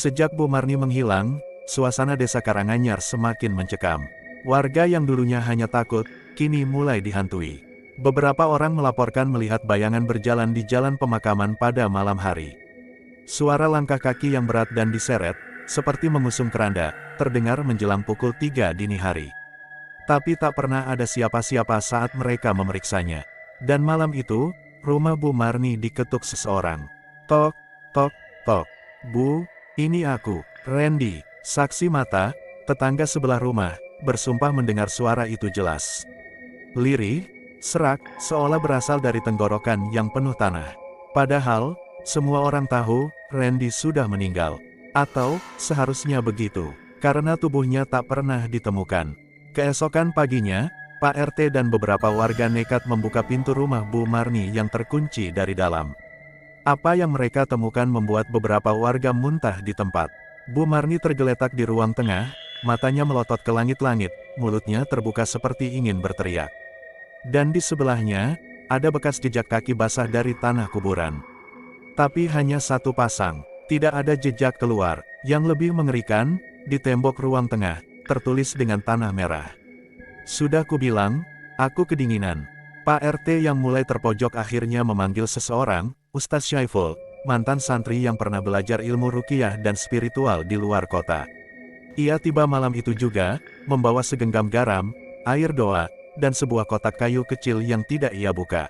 Sejak Bu Marni menghilang, suasana desa Karanganyar semakin mencekam. Warga yang dulunya hanya takut, kini mulai dihantui. Beberapa orang melaporkan melihat bayangan berjalan di jalan pemakaman pada malam hari. Suara langkah kaki yang berat dan diseret, seperti mengusung keranda, terdengar menjelang pukul 3 dini hari. Tapi tak pernah ada siapa-siapa saat mereka memeriksanya. Dan malam itu, rumah Bu Marni diketuk seseorang. Tok, tok, tok. Bu, ini aku, Randy. Saksi mata, tetangga sebelah rumah, bersumpah mendengar suara itu jelas. Lirih, serak, seolah berasal dari tenggorokan yang penuh tanah. Padahal, semua orang tahu, Randy sudah meninggal. Atau, seharusnya begitu, karena tubuhnya tak pernah ditemukan. Keesokan paginya, Pak RT dan beberapa warga nekat membuka pintu rumah Bu Marni yang terkunci dari dalam. Apa yang mereka temukan membuat beberapa warga muntah di tempat. Bu Marni tergeletak di ruang tengah, matanya melotot ke langit-langit, mulutnya terbuka seperti ingin berteriak. Dan di sebelahnya, ada bekas jejak kaki basah dari tanah kuburan. Tapi hanya satu pasang, tidak ada jejak keluar. Yang lebih mengerikan, di tembok ruang tengah, tertulis dengan tanah merah. Sudah kubilang, aku kedinginan. Pak RT yang mulai terpojok akhirnya memanggil seseorang, Ustadz Syaiful, mantan santri yang pernah belajar ilmu ruqyah dan spiritual di luar kota. Ia tiba malam itu juga, membawa segenggam garam, air doa, dan sebuah kotak kayu kecil yang tidak ia buka.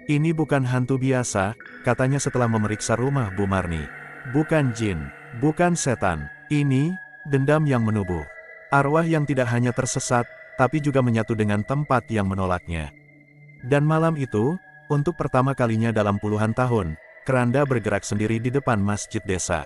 Ini bukan hantu biasa, katanya setelah memeriksa rumah Bu Marni. Bukan jin, bukan setan, ini, dendam yang menubuh. Arwah yang tidak hanya tersesat, tapi juga menyatu dengan tempat yang menolaknya. Dan malam itu, untuk pertama kalinya dalam puluhan tahun, keranda bergerak sendiri di depan masjid desa.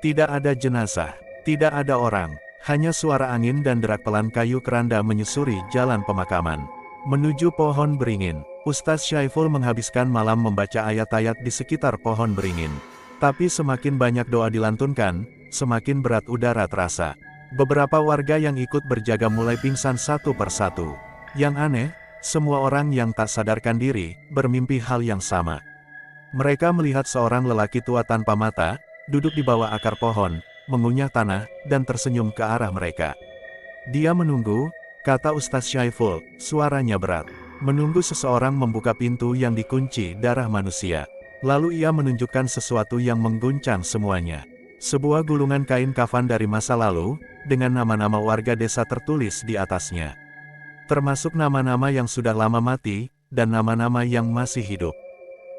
Tidak ada jenazah, tidak ada orang, hanya suara angin dan derak pelan kayu keranda menyusuri jalan pemakaman. Menuju pohon beringin, Ustadz Syaiful menghabiskan malam membaca ayat-ayat di sekitar pohon beringin. Tapi semakin banyak doa dilantunkan, semakin berat udara terasa. Beberapa warga yang ikut berjaga mulai pingsan satu persatu. Yang aneh, semua orang yang tak sadarkan diri, bermimpi hal yang sama. Mereka melihat seorang lelaki tua tanpa mata, duduk di bawah akar pohon, mengunyah tanah, dan tersenyum ke arah mereka. Dia menunggu, kata Ustadz Syaiful, suaranya berat. Menunggu seseorang membuka pintu yang dikunci darah manusia. Lalu ia menunjukkan sesuatu yang mengguncang semuanya. Sebuah gulungan kain kafan dari masa lalu, dengan nama-nama warga desa tertulis di atasnya. Termasuk nama-nama yang sudah lama mati, dan nama-nama yang masih hidup.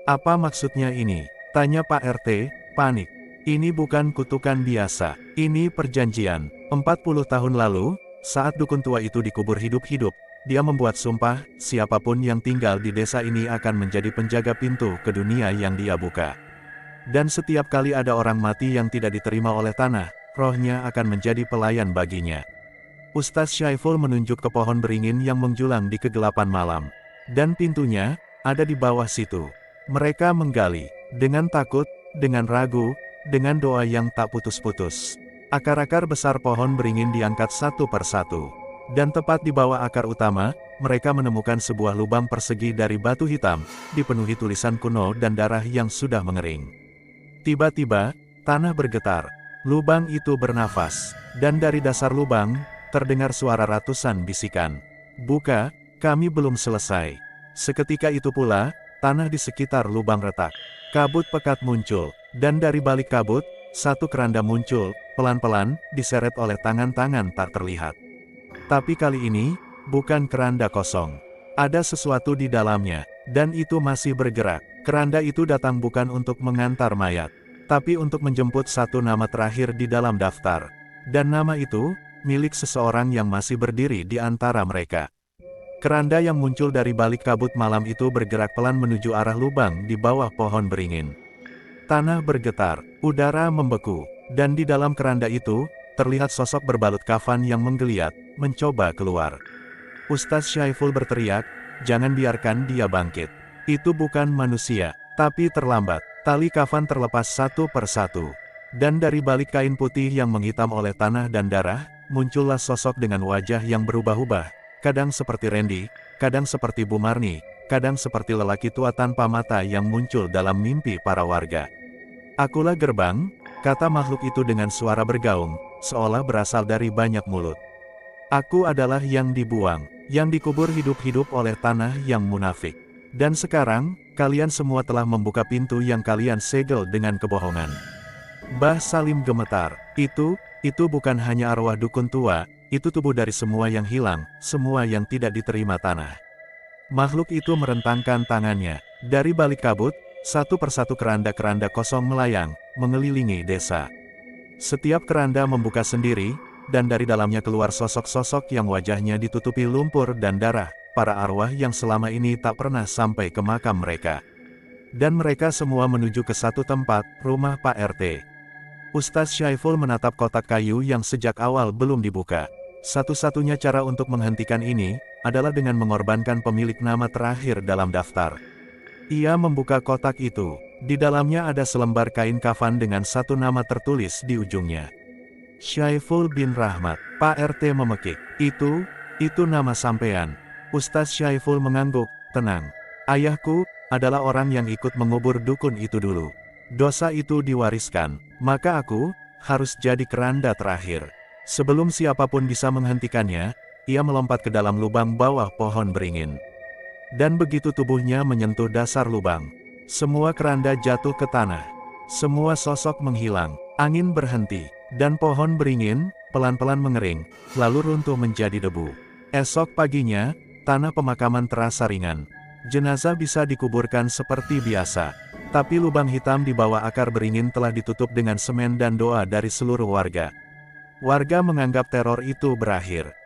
Apa maksudnya ini? Tanya Pak RT, panik. Ini bukan kutukan biasa, ini perjanjian. 40 tahun lalu, saat dukun tua itu dikubur hidup-hidup, dia membuat sumpah, siapapun yang tinggal di desa ini akan menjadi penjaga pintu ke dunia yang dia buka. Dan setiap kali ada orang mati yang tidak diterima oleh tanah, rohnya akan menjadi pelayan baginya. Ustadz Syaiful menunjuk ke pohon beringin yang menjulang di kegelapan malam. Dan pintunya, ada di bawah situ. Mereka menggali, dengan takut, dengan ragu, dengan doa yang tak putus-putus. Akar-akar besar pohon beringin diangkat satu persatu. Dan tepat di bawah akar utama, mereka menemukan sebuah lubang persegi dari batu hitam, dipenuhi tulisan kuno dan darah yang sudah mengering. Tiba-tiba, tanah bergetar. Lubang itu bernafas, dan dari dasar lubang, terdengar suara ratusan bisikan. Buka, kami belum selesai. Seketika itu pula, tanah di sekitar lubang retak. Kabut pekat muncul, dan dari balik kabut, satu keranda muncul, pelan-pelan, diseret oleh tangan-tangan tak terlihat. Tapi kali ini, bukan keranda kosong. Ada sesuatu di dalamnya, dan itu masih bergerak. Keranda itu datang bukan untuk mengantar mayat, tapi untuk menjemput satu nama terakhir di dalam daftar. Dan nama itu, milik seseorang yang masih berdiri di antara mereka. Keranda yang muncul dari balik kabut malam itu bergerak pelan menuju arah lubang di bawah pohon beringin. Tanah bergetar, udara membeku, dan di dalam keranda itu, terlihat sosok berbalut kafan yang menggeliat, mencoba keluar. Ustadz Syaiful berteriak, jangan biarkan dia bangkit. Itu bukan manusia, tapi terlambat. Tali kafan terlepas satu persatu. Dan dari balik kain putih yang menghitam oleh tanah dan darah, muncullah sosok dengan wajah yang berubah-ubah. Kadang seperti Randy, kadang seperti Bu Marni, kadang seperti lelaki tua tanpa mata yang muncul dalam mimpi para warga. Akulah gerbang, kata makhluk itu dengan suara bergaung, seolah berasal dari banyak mulut. Aku adalah yang dibuang, yang dikubur hidup-hidup oleh tanah yang munafik. Dan sekarang, kalian semua telah membuka pintu yang kalian segel dengan kebohongan. Mbah Salim gemetar. Itu bukan hanya arwah dukun tua, itu tubuh dari semua yang hilang, semua yang tidak diterima tanah. Makhluk itu merentangkan tangannya. Dari balik kabut, satu persatu keranda-keranda kosong melayang, mengelilingi desa. Setiap keranda membuka sendiri, dan dari dalamnya keluar sosok-sosok yang wajahnya ditutupi lumpur dan darah, para arwah yang selama ini tak pernah sampai ke makam mereka. Dan mereka semua menuju ke satu tempat, rumah Pak RT. Ustaz Syaiful menatap kotak kayu yang sejak awal belum dibuka. Satu-satunya cara untuk menghentikan ini, adalah dengan mengorbankan pemilik nama terakhir dalam daftar. Ia membuka kotak itu. Di dalamnya ada selembar kain kafan dengan satu nama tertulis di ujungnya. Syaiful bin Rahmat. Pak RT memekik. Itu nama sampean. Ustaz Syaiful mengangguk, tenang. Ayahku, adalah orang yang ikut mengubur dukun itu dulu. Dosa itu diwariskan, maka aku, harus jadi keranda terakhir. Sebelum siapapun bisa menghentikannya, ia melompat ke dalam lubang bawah pohon beringin. Dan begitu tubuhnya menyentuh dasar lubang, semua keranda jatuh ke tanah. Semua sosok menghilang, angin berhenti, dan pohon beringin, pelan-pelan mengering, lalu runtuh menjadi debu. Esok paginya, tanah pemakaman terasa ringan. Jenazah bisa dikuburkan seperti biasa. Tapi lubang hitam di bawah akar beringin telah ditutup dengan semen dan doa dari seluruh warga. Warga menganggap teror itu berakhir.